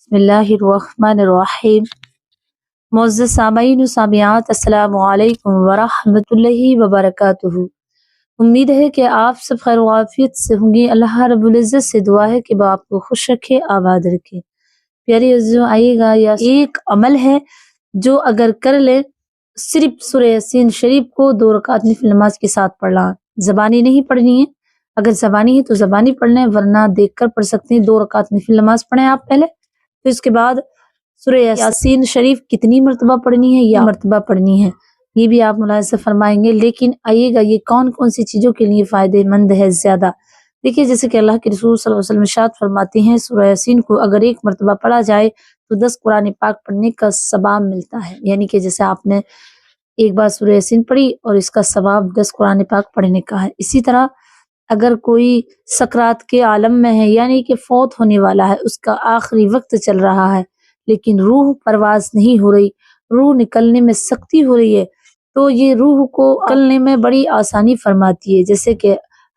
बिस्मिल्लाहिर्रहमानिर्रहीम। मुअज़्ज़ज़ सामईन व सामियात, अस्सलामु अलैकुम व रहमतुल्लाहि व बरकातुहू। उम्मीद है कि आप सब खैर व आफियत से होंगे। अल्लाह रब्बुल इज़्ज़त से दुआ है कि वो आपको खुश रखे, आबाद रखे। प्यारे अज़ीज़ों, आइएगा, या एक अमल है जो अगर कर ले, सिर्फ सूरह यासीन शरीफ को 2 रकात नफिल नमाज के साथ पढ़ना। ज़बानी नहीं पढ़नी है, अगर ज़बानी है तो ज़बानी पढ़ लें, वरना देख कर पढ़ सकते हैं। 2 रकात नफिल नमाज पढ़ें आप पहले, फिर उसके बाद सूरह यासीन शरीफ कितनी मरतबा पढ़नी है या मरतबा पढ़नी है, ये भी आप मुलाहिज़ा फरमाएंगे। लेकिन आइएगा, ये कौन कौन सी चीज़ों के लिए फ़ायदेमंद है ज़्यादा। देखिए, जैसे कि अल्लाह के रसूल सल्लल्लाहु अलैहि वसल्लम इरशाद फरमाते हैं, सूरह यासीन को अगर 1 मरतबा पढ़ा जाए तो 10 कुरान पाक पढ़ने का सवाब मिलता है। यानी कि जैसे आपने एक बार सूरह यासीन पढ़ी और इसका सवाब 10 कुरान पाक पढ़ने का है। इसी तरह अगर कोई सकरात के आलम में है, यानी कि फौत होने वाला है, उसका आखिरी वक्त चल रहा है, लेकिन रूह परवाज नहीं हो रही, रूह निकलने में सख्ती हो रही है, तो ये रूह को निकलने में बड़ी आसानी फरमाती है। जैसे कि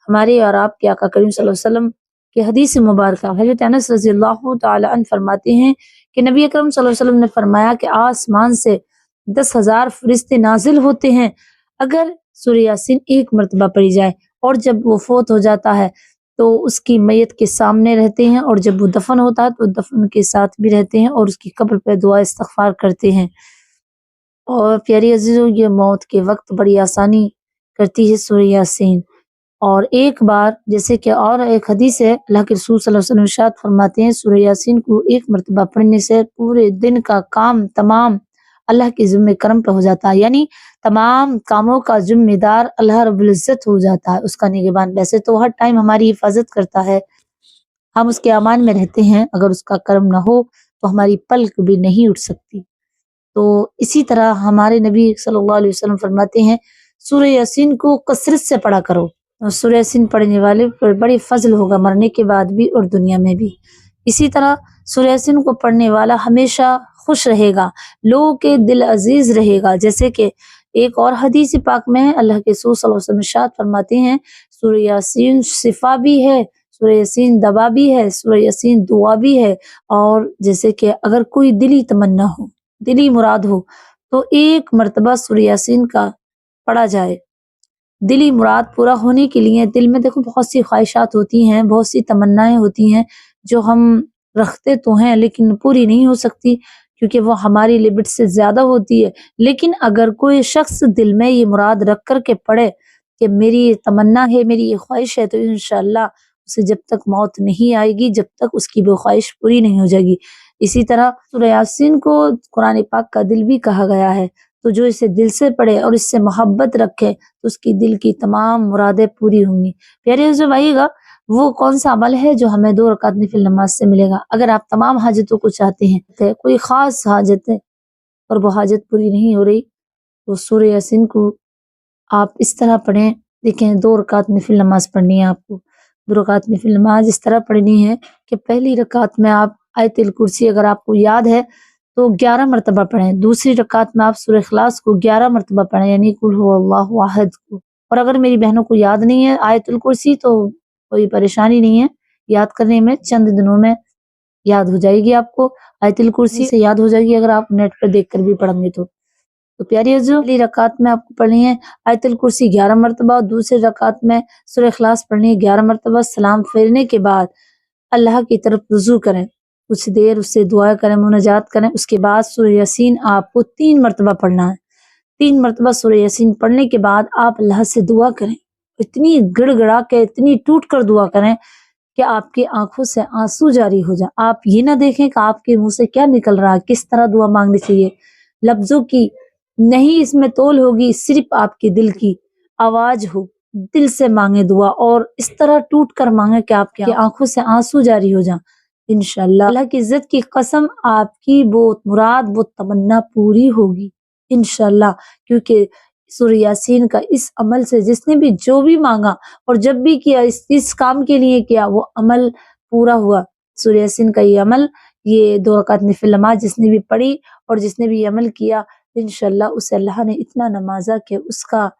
हमारे और आपके आका करीम सल्लल्लाहु अलैहि वसल्लम के हदीस मुबारक हज़रत अनस रज़ियल्लाहु तआला अन्हु फरमाते हैं कि नबी अकरम सल्लल्लाहु अलैहि वसल्लम ने फरमाया कि आसमान से 10,000 फरिश्ते नाजिल होते हैं अगर सूरह यासीन 1 मरतबा पढ़ी जाए, और जब वो फौत हो जाता है तो उसकी मैयत के सामने रहते हैं, और जब वो दफन होता है तो दफन के साथ भी रहते हैं और उसकी कब्र पे दुआ इस्तगफार करते हैं। और प्यारी अजीजों, ये मौत के वक्त बड़ी आसानी करती है सूरह यासीन। और एक बार, जैसे कि और एक हदीस है, अल्लाह के रसूल सल्लल्लाहु अलैहि वसल्लम इरशाद फरमाते हैं, सूरह यासीन को 1 मरतबा पढ़ने से पूरे दिन का काम तमाम अल्लाह के ज़िम्मे करम पे हो जाता है। यानी तमाम कामों का जिम्मेदार अल्लाह रब्बुल इज़्ज़त हो जाता है, उसका निगहबान। वैसे तो हर टाइम हमारी हिफाजत करता है, हम उसके अमान में रहते हैं, अगर उसका करम ना हो तो हमारी पलक भी नहीं उठ सकती। तो इसी तरह हमारे नबी सल्लल्लाहु अलैहि वसल्लम फरमाते हैं, सूरह यासीन को कसरत से पढ़ा करो, और सूरह यासीन पढ़ने वाले पर बड़ी फजल होगा, मरने के बाद भी और दुनिया में भी। इसी तरह सूरह यासीन को पढ़ने वाला हमेशा खुश रहेगा, लोगों के दिल अजीज रहेगा। जैसे कि एक और हदीस पाक में है, अल्लाह के रसूल सल्लल्लाहु अलैहि वसल्लम इरशाद फरमाते हैं, सूरह यासीन शिफा भी है, सूरह यासीन दवा भी है, सूरह यासीन दुआ भी है। और जैसे कि अगर कोई दिली तमन्ना हो, दिली मुराद हो, तो 1 मरतबा सूरह यासीन का पढ़ा जाए। दिली मुराद पूरा होने के लिए दिल में देखो बहुत सी ख्वाहिशात होती हैं, बहुत सी तमन्नाएं होती हैं जो हम रखते तो हैं लेकिन पूरी नहीं हो सकती, क्योंकि वो हमारी लिमिट से ज्यादा होती है। लेकिन अगर कोई शख्स दिल में ये मुराद रख कर के पढ़े कि मेरी ये तमन्ना है, मेरी ये ख्वाहिश है, तो इंशाअल्लाह उसे जब तक मौत नहीं आएगी, जब तक उसकी वो ख्वाहिश पूरी नहीं हो जाएगी। इसी तरह सूरह यासीन को कुरान पाक का दिल भी कहा गया है, तो जो इसे दिल से पढ़े और इससे मोहब्बत रखे तो उसकी दिल की तमाम मुरादें पूरी होंगी। प्यारे जो भाईगा, वो कौन सा अमल है जो हमें 2 रकात नफिल नमाज से मिलेगा। अगर आप तमाम हाजतों को चाहते हैं, तो कोई खास हाजत है और वो हाजत पूरी नहीं हो रही, तो सूरह यासीन को आप इस तरह पढ़ें। देखें, 2 रकात नफिल नमाज पढ़नी है आपको। 2 रकात नफिल नमाज इस तरह पढ़नी है कि पहली रकात में आप आयतुल कुर्सी, अगर आपको याद है तो 11 मरतबा पढ़ें। दूसरी रकात में आप सूरह इखलास को 11 मरतबा पढ़ें, यानी कुल हुवल्लाहु अहद को। और अगर मेरी बहनों को याद नहीं है आयतुल कुर्सी, तो कोई परेशानी नहीं है, याद करने में चंद दिनों में याद हो जाएगी आपको। आयतुल कुर्सी से याद हो जाएगी अगर आप नेट पर देख कर भी पढ़ेंगे तो प्यारी अज़ीज़ों, पहली रकात में आपको पढ़नी है आयतुल कुर्सी 11 मरतबा, और दूसरी रकात में सूरह इखलास पढ़नी है 11 मरतबा। सलाम फेरने के बाद अल्लाह की तरफ रुजू करें, कुछ देर उससे दुआ करें, मुनाजात करें। उसके बाद सूरह यासीन आपको 3 मरतबा पढ़ना है। 3 मरतबा सूरह यासीन पढ़ने के बाद आप अल्लाह से दुआ करें, इतनी गिड़गिड़ा के, इतनी टूट कर दुआ करें कि आपकी आंखों से आंसू जारी हो जाए। आप ये ना देखें कि आपके मुंह से क्या निकल रहा है, किस तरह दुआ मांगनी चाहिए, लफ्जों की नहीं इसमें तोल होगी, सिर्फ आपके दिल की आवाज हो। दिल से मांगे दुआ, और इस तरह टूट कर मांगे कि आपकी आंखों से आंसू जारी हो जाए। इंशाअल्लाह अल्लाह की इज्जत की कसम, आपकी वो मुराद, वो तमन्ना पूरी होगी इंशाअल्लाह। क्योंकि सूरह यासीन का इस अमल से जिसने भी जो भी मांगा और जब भी किया, इस काम के लिए किया, वो अमल पूरा हुआ। सूरह यासीन का ये अमल, ये 2 रकात नफिल नमाज जिसने भी पढ़ी और जिसने भी अमल किया, इंशाअल्लाह उसे अल्लाह ने इतना नवाजा कि उसका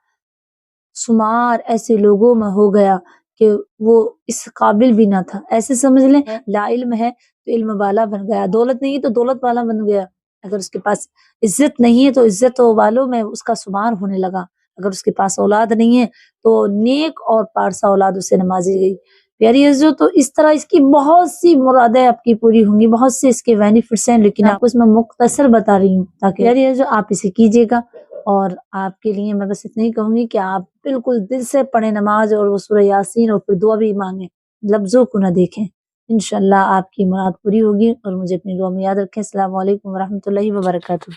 शुमार ऐसे लोगों में हो गया کہ وہ اس قابل بھی نہ تھا. ایسے سمجھ لیں لا علم ہے تو علم والا بن گیا، دولت نہیں ہے تو دولت والا بن گیا. اگر اس کے پاس عزت نہیں ہے تو عزت والوں میں اس کا شمار ہونے لگا. اگر اس کے پاس اولاد نہیں ہے تو نیک اور پارسا اولاد اسے نمازی گئی. پیاری عزیزو، تو اس طرح اس کی بہت سی مرادیں آپ کی پوری ہوں گی، بہت سے اس کے بینیفٹس ہیں، لیکن آپ کو اس میں مختصر بتا رہی ہوں تاکہ پیاری عزیزو آپ اسے کیجیے گا. اور آپ کے لیے میں بس اتنا ہی کہوں گی کہ آپ بالکل دل سے پڑھیں نماز، اور وہ سورہ یاسین، اور پھر دعا بھی مانگیں، لفظوں کو نہ دیکھیں. انشاءاللہ آپ کی مراد پوری ہوگی. اور مجھے اپنی دعا میں یاد رکھیں. السلام علیکم ورحمۃ اللہ وبرکاتہ.